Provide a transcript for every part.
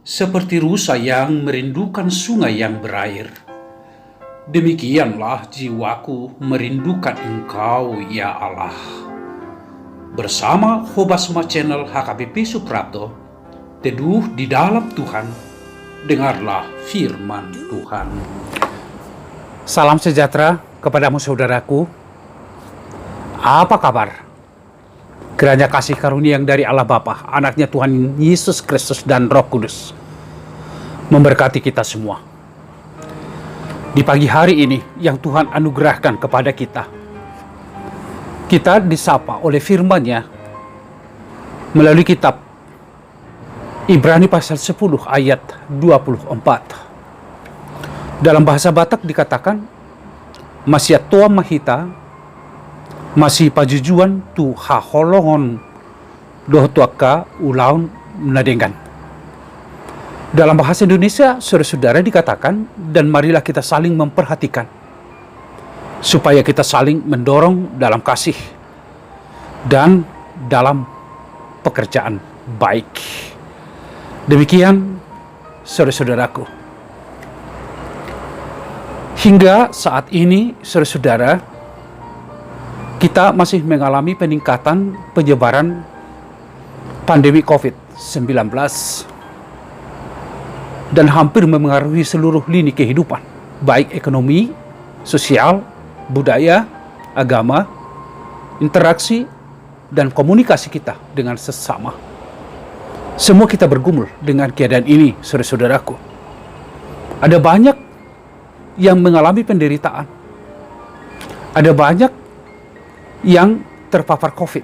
seperti rusa yang merindukan sungai yang berair. Demikianlah jiwaku merindukan Engkau, ya Allah. Bersama Hobasma Channel HKBP Suprapto, teduh di dalam Tuhan, dengarlah firman Tuhan. Salam sejahtera kepadamu saudaraku. Apa kabar? Kiranya kasih karunia yang dari Allah Bapa, anaknya Tuhan Yesus Kristus dan Roh Kudus memberkati kita semua. Di pagi hari ini yang Tuhan anugerahkan kepada kita, kita disapa oleh firman-Nya melalui kitab Ibrani pasal 10 ayat 24. Dalam bahasa Batak dikatakan, masih tua mahita, masih pajujuan tu haholongon doh tuaka ulaun menadengan. Dalam bahasa Indonesia, saudara-saudara dikatakan, dan marilah kita saling memperhatikan, supaya kita saling mendorong dalam kasih dan dalam pekerjaan baik. Demikian, saudara-saudaraku. Hingga saat ini, saudara-saudara, kita masih mengalami peningkatan penyebaran pandemi COVID-19 dan hampir memengaruhi seluruh lini kehidupan, baik ekonomi, sosial, budaya, agama, interaksi, dan komunikasi kita dengan sesama. Semua kita bergumul dengan keadaan ini, saudara-saudaraku. Ada banyak yang mengalami penderitaan. Ada banyak yang terpapar COVID.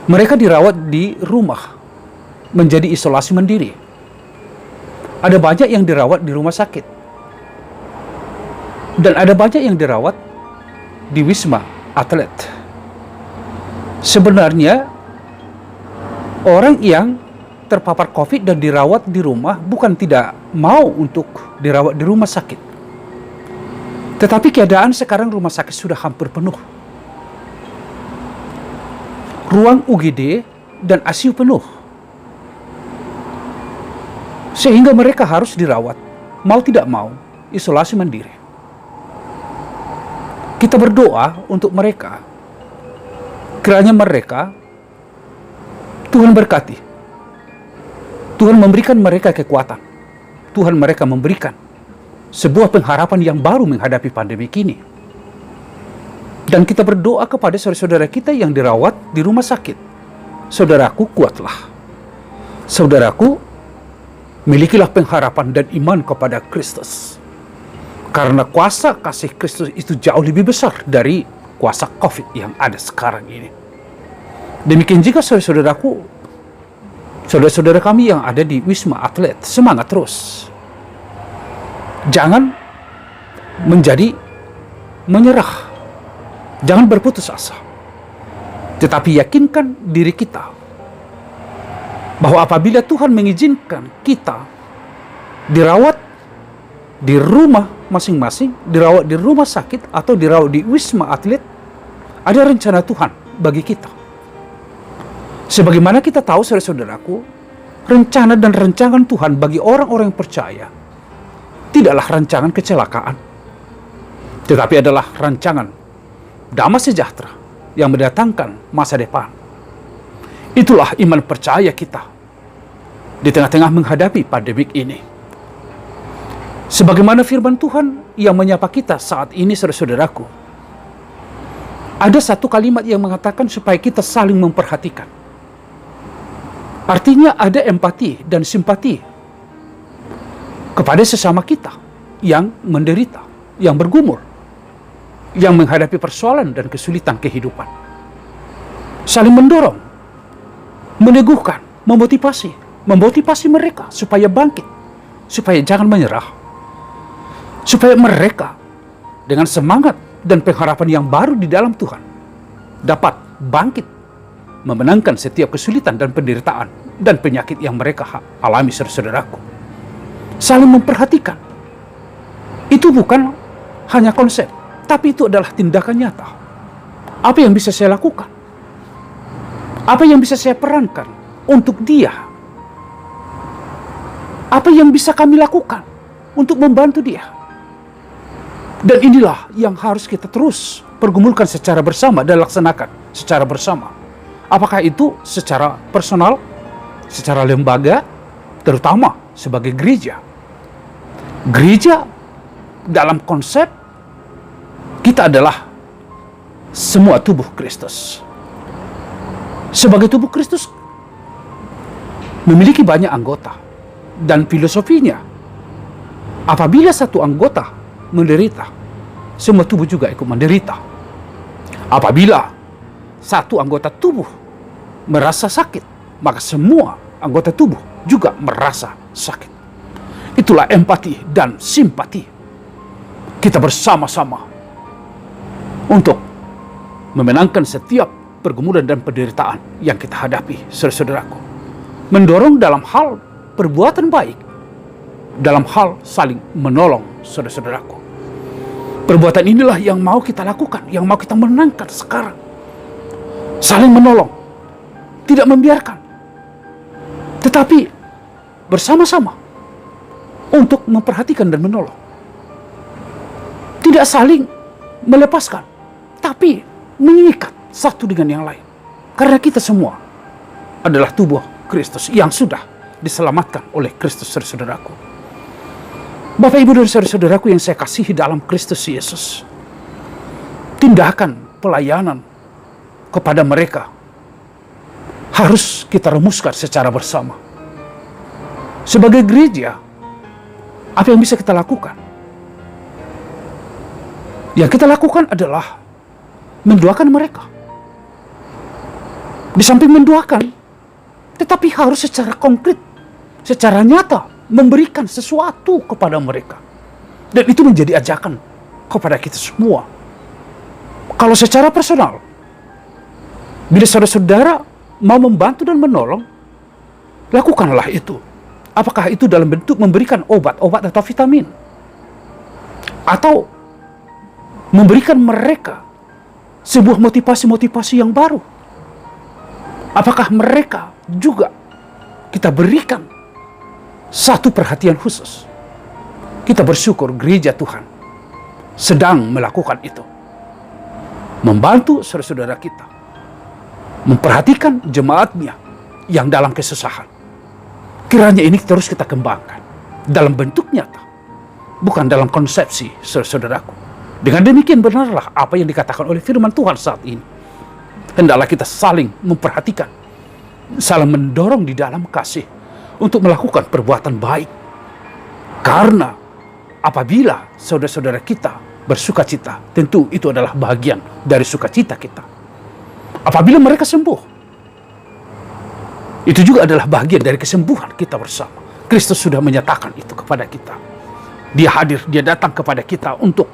Mereka dirawat di rumah, menjadi isolasi mandiri. Ada banyak yang dirawat di rumah sakit. Dan ada banyak yang dirawat di Wisma Atlet. Sebenarnya, orang yang terpapar COVID dan dirawat di rumah bukan tidak mau untuk dirawat di rumah sakit. Tetapi keadaan sekarang rumah sakit sudah hampir penuh. Ruang UGD dan ICU penuh. Sehingga mereka harus dirawat, mau tidak mau, isolasi mandiri. Kita berdoa untuk mereka. Kiranya mereka, Tuhan berkati. Tuhan memberikan mereka kekuatan. Tuhan mereka memberikan sebuah pengharapan yang baru menghadapi pandemi ini. Dan kita berdoa kepada saudara-saudara kita yang dirawat di rumah sakit. Saudaraku, kuatlah. Saudaraku, milikilah pengharapan dan iman kepada Kristus. Karena kuasa kasih Kristus itu jauh lebih besar dari kuasa COVID yang ada sekarang ini. Demikian juga saudara-saudaraku, saudara-saudara kami yang ada di Wisma Atlet, semangat terus. Jangan menjadi menyerah. Jangan berputus asa. Tetapi yakinkan diri kita bahwa apabila Tuhan mengizinkan kita dirawat di rumah masing-masing, dirawat di rumah sakit atau dirawat di Wisma Atlet, ada rencana Tuhan bagi kita. Sebagaimana kita tahu, saudara-saudaraku, rencana dan rancangan Tuhan bagi orang-orang yang percaya tidaklah rancangan kecelakaan, tetapi adalah rancangan damai sejahtera yang mendatangkan masa depan. Itulah iman percaya kita di tengah-tengah menghadapi pandemik ini. Sebagaimana firman Tuhan yang menyapa kita saat ini, saudara-saudaraku, ada satu kalimat yang mengatakan supaya kita saling memperhatikan. Artinya ada empati dan simpati kepada sesama kita yang menderita, yang bergumul, yang menghadapi persoalan dan kesulitan kehidupan. Saling mendorong, meneguhkan, memotivasi mereka supaya bangkit, supaya jangan menyerah, supaya mereka dengan semangat dan pengharapan yang baru di dalam Tuhan dapat bangkit, memenangkan setiap kesulitan dan penderitaan dan penyakit yang mereka alami, saudaraku. Saling memperhatikan. Itu bukan hanya konsep, tapi itu adalah tindakan nyata. Apa yang bisa saya lakukan? Apa yang bisa saya perankan untuk dia Apa yang bisa kami lakukan untuk membantu dia? Dan inilah yang harus kita terus pergumulkan secara bersama dan laksanakan secara bersama. Apakah itu secara personal, secara lembaga, terutama sebagai gereja. Gereja dalam konsep kita adalah semua tubuh Kristus. Sebagai tubuh Kristus memiliki banyak anggota, dan filosofinya apabila satu anggota menderita, semua tubuh juga ikut menderita. Apabila satu anggota tubuh merasa sakit, maka semua anggota tubuh juga merasa sakit. Itulah empati dan simpati. Kita bersama-sama untuk memenangkan setiap pergumulan dan penderitaan yang kita hadapi, saudara-saudaraku. Mendorong dalam hal perbuatan baik, dalam hal saling menolong, saudara-saudaraku. Perbuatan inilah yang mau kita lakukan, yang mau kita menangkan sekarang. Saling menolong, tidak membiarkan, tetapi bersama-sama untuk memperhatikan dan menolong. Tidak saling melepaskan, tapi mengikat satu dengan yang lain. Karena kita semua adalah tubuh Kristus yang sudah diselamatkan oleh Kristus, saudaraku. Bapak, Ibu, dan saudara-saudaraku yang saya kasihi dalam Kristus Yesus, tindakan pelayanan kepada mereka harus kita rumuskan secara bersama. Sebagai gereja, apa yang bisa kita lakukan? Yang kita lakukan adalah mendoakan mereka. Di samping mendoakan, tetapi harus secara konkret, secara nyata, memberikan sesuatu kepada mereka. Dan itu menjadi ajakan kepada kita semua. Kalau secara personal, bila saudara-saudara mau membantu dan menolong, lakukanlah itu. Apakah itu dalam bentuk memberikan obat-obat atau vitamin, atau memberikan mereka sebuah motivasi-motivasi yang baru? Apakah mereka juga kita berikan satu perhatian khusus? Kita bersyukur gereja Tuhan sedang melakukan itu, membantu saudara-saudara kita, memperhatikan jemaatnya yang dalam kesusahan. Kiranya ini terus kita kembangkan dalam bentuk nyata, bukan dalam konsepsi, saudaraku. Dengan demikian benarlah apa yang dikatakan oleh firman Tuhan saat ini. Hendaklah kita saling memperhatikan, saling mendorong di dalam kasih untuk melakukan perbuatan baik. Karena apabila saudara-saudara kita bersuka cita, tentu itu adalah bagian dari sukacita kita. Apabila mereka sembuh, itu juga adalah bagian dari kesembuhan kita bersama. Kristus sudah menyatakan itu kepada kita. Dia hadir, dia datang kepada kita untuk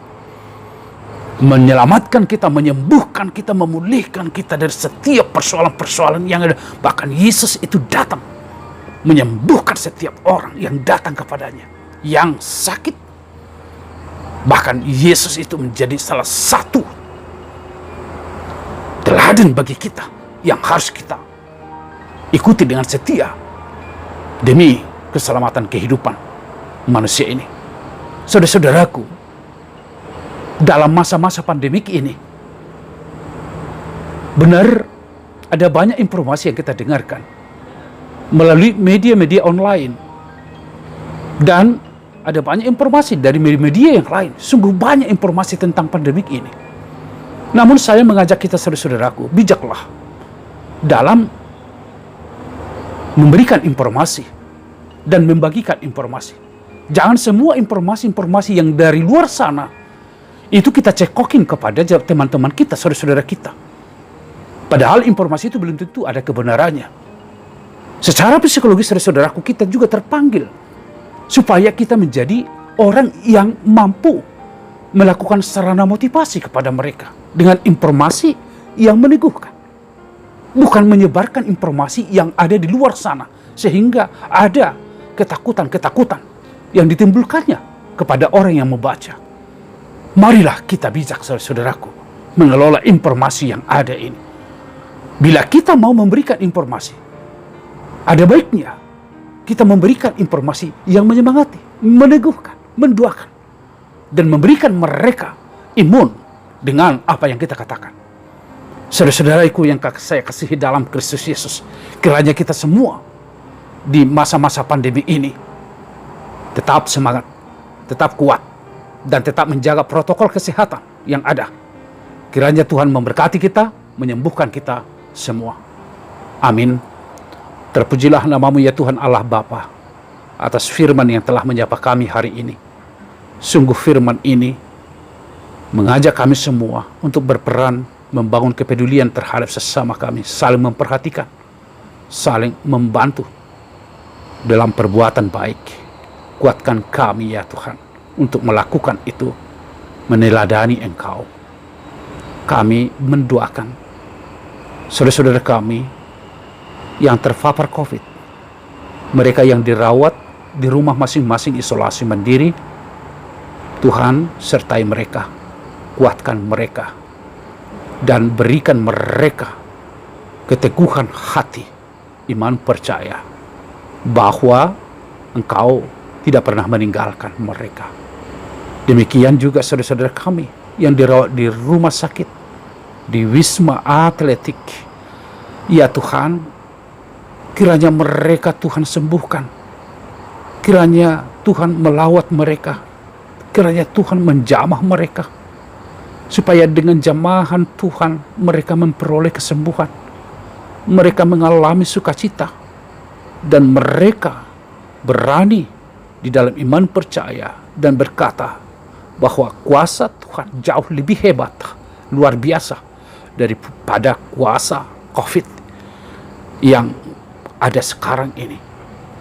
menyelamatkan kita, menyembuhkan kita, memulihkan kita dari setiap persoalan-persoalan yang ada. Bahkan Yesus itu datang menyembuhkan setiap orang yang datang kepadanya, yang sakit. Bahkan Yesus itu menjadi salah satu teladan bagi kita yang harus kita ikuti dengan setia demi keselamatan kehidupan manusia ini. Saudara-saudaraku, dalam masa-masa pandemik ini, benar ada banyak informasi yang kita dengarkan melalui media-media online, dan ada banyak informasi dari media-media yang lain. Sungguh banyak informasi tentang pandemik ini. Namun saya mengajak kita, saudara-saudaraku, bijaklah dalam memberikan informasi dan membagikan informasi. Jangan semua informasi-informasi yang dari luar sana itu kita cekokin kepada teman-teman kita, saudara-saudara kita. Padahal informasi itu belum tentu ada kebenarannya. Secara psikologis, saudara-saudaraku, kita juga terpanggil supaya kita menjadi orang yang mampu melakukan sarana motivasi kepada mereka dengan informasi yang meneguhkan. Bukan menyebarkan informasi yang ada di luar sana, sehingga ada ketakutan-ketakutan yang ditimbulkannya kepada orang yang membaca. Marilah kita bijak, saudaraku, mengelola informasi yang ada ini. Bila kita mau memberikan informasi, ada baiknya kita memberikan informasi yang menyemangati, meneguhkan, mendoakan, dan memberikan mereka imun dengan apa yang kita katakan. Saudara-saudaraku yang saya kasihi dalam Kristus Yesus, kiranya kita semua di masa-masa pandemi ini tetap semangat, tetap kuat, dan tetap menjaga protokol kesehatan yang ada. Kiranya Tuhan memberkati kita, menyembuhkan kita semua. Amin. Terpujilah namamu ya Tuhan Allah Bapa, atas firman yang telah menyapa kami hari ini. Sungguh firman ini mengajak kami semua untuk berperan membangun kepedulian terhadap sesama kami, saling memperhatikan, saling membantu dalam perbuatan baik. Kuatkan kami ya Tuhan untuk melakukan itu, meneladani Engkau. Kami mendoakan saudara-saudara kami yang terpapar COVID, mereka yang dirawat di rumah masing-masing isolasi mandiri. Tuhan sertai mereka, kuatkan mereka, dan berikan mereka keteguhan hati, iman percaya bahwa Engkau tidak pernah meninggalkan mereka. Demikian juga saudara-saudara kami yang dirawat di rumah sakit, di Wisma Atletik. Ya Tuhan, kiranya mereka Tuhan sembuhkan, kiranya Tuhan melawat mereka, kiranya Tuhan menjamah mereka, supaya dengan jamahan Tuhan mereka memperoleh kesembuhan, mereka mengalami sukacita, dan mereka berani di dalam iman percaya dan berkata bahwa kuasa Tuhan jauh lebih hebat, luar biasa daripada kuasa COVID yang ada sekarang ini.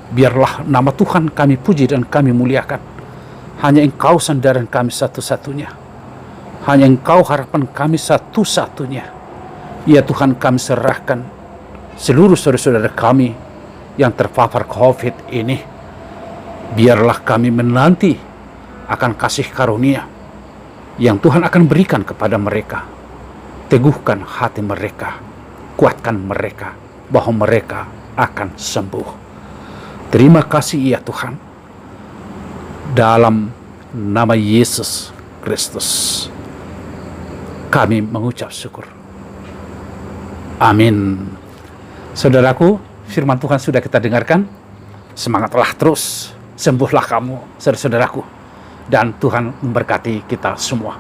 Biarlah nama Tuhan kami puji dan kami muliakan. Hanya Engkau sandaran kami satu-satunya, hanya Engkau harapan kami satu-satunya. Ya Tuhan, kami serahkan seluruh saudara-saudara kami yang terpapar COVID ini. Biarlah kami menanti akan kasih karunia yang Tuhan akan berikan kepada mereka. Teguhkan hati mereka, kuatkan mereka, bahwa mereka akan sembuh. Terima kasih ya Tuhan, dalam nama Yesus Kristus kami mengucap syukur. Amin. Saudaraku, firman Tuhan sudah kita dengarkan. Semangatlah terus, sembuhlah kamu, saudara-saudaraku, dan Tuhan memberkati kita semua.